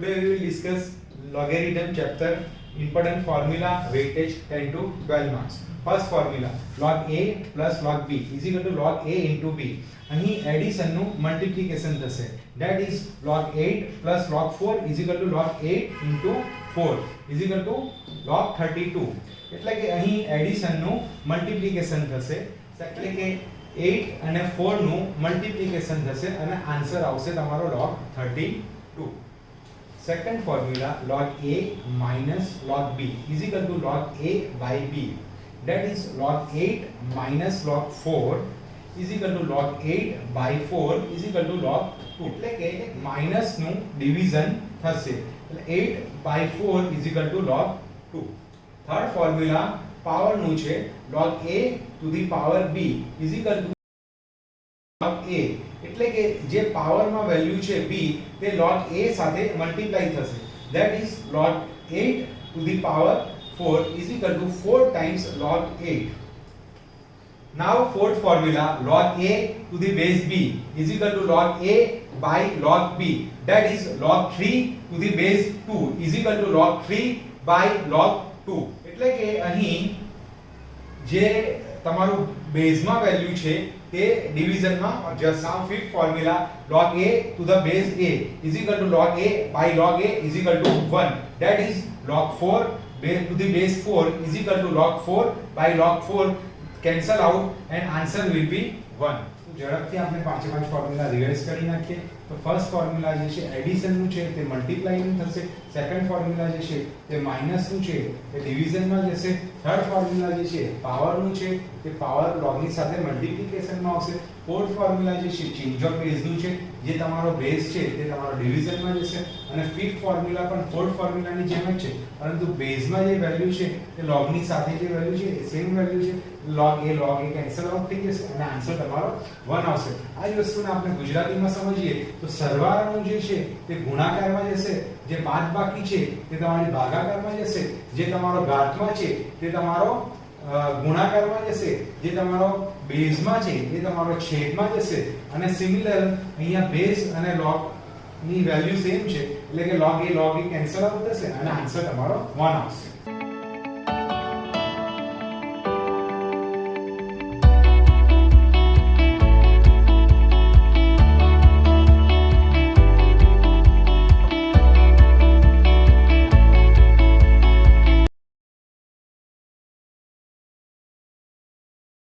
Today we will discuss logarithm chapter, important formula, weightage 10 to 12 marks. First formula, log A plus log B is equal to log A into B. અહીં addition નું multiplication થશે. That is log 8 plus log 4 is equal to log 8 into 4 is equal to log 32. એટલે કે અહીં addition નું multiplication થશે. એટલે કે 8 અને 4 નું મલ્ટીપ્લિકેશન થશે અને આન્સર આવશે તમારો log 32. Second formula, log A minus log B is equal to log A by B. That is log 8 minus log 4 is equal to log 8 by 4 is equal to log 2. એટલે કે minus નું division થશે. એટલે 8 by 4 is equal to log 2. Third formula power નું છે log A to the power B is equal to log A. એટલે કે જે પાવર માં વેલ્યુ છે B તે log A સાથે મલ્ટીપ્લાય થશે. That is log 8 to the power 4 is equal to 4 times log 8. Now fourth formula, log A to the base B is equal to log A by log B. That is log 3 to the base 2 is equal to log 3 by log 2. એટલે કે અહીં જે તમારું બેઝમાં value છે તે ડિવિઝનમાં just now fifth formula, log A to the base A is equal to log A by log A is equal to 1. That is log 4 to the base 4 is equal to log 4 by log 4. Cancel out and answer will be 1. તો ઝડપથી આપણે પાંચે પાંચ formula revise કરી નાખીએ. તો first formula જે છે એડિશન નું છે તે મલ્ટીપ્લાય નું થશે. સેકન્ડ ફોર્મ્યુલા જે છે તે માઈનસ નું છે તે ડિવિઝન માં જશે. થર્ડ ફોર્મ્યુલા જે છે પાવર નું છે તે પાવર લોગ ની સાથે મલ્ટીપ્લિકેશન માં આવશે. ફોર્થ ફોર્મ્યુલા જે છે ચેન્જ ઓફ બેઝ નું છે, જે તમારો બેઝ છે તે તમારો ડિવિઝન માં જશે. અને ફિફ્થ ફોર્મ્યુલા પણ ફોર્થ ફોર્મ્યુલા ની જેમ જ છે, પરંતુ બેઝ માં જે વેલ્યુ છે તે લોગ ની સાથે જે વેલ્યુ છે એ સેમ વેલ્યુ છે. log a કેન્સલ આઉટ થઈ જશે અને આન્સર તમારો 1 આવશે. આ જ વસ્તુને આપણે ગુજરાતીમાં સમજીએ તો સરવાળાનું જે છે તે ગુણાકારમાં જશે, જે બાદબાકી છે તે તમારી ભાગાકારમાં જશે, જે તમારો ઘાતમાં છે તે તમારો ગુણાકારમાં જશે, જે તમારો બેઝમાં છે એ તમારો છેદમાં જશે. અને સિમિલર અહીંયા બેઝ અને log ની વેલ્યુ સેમ છે, એટલે કે log a કેન્સલ આઉટ થશે અને આન્સર તમારો 1 આવશે.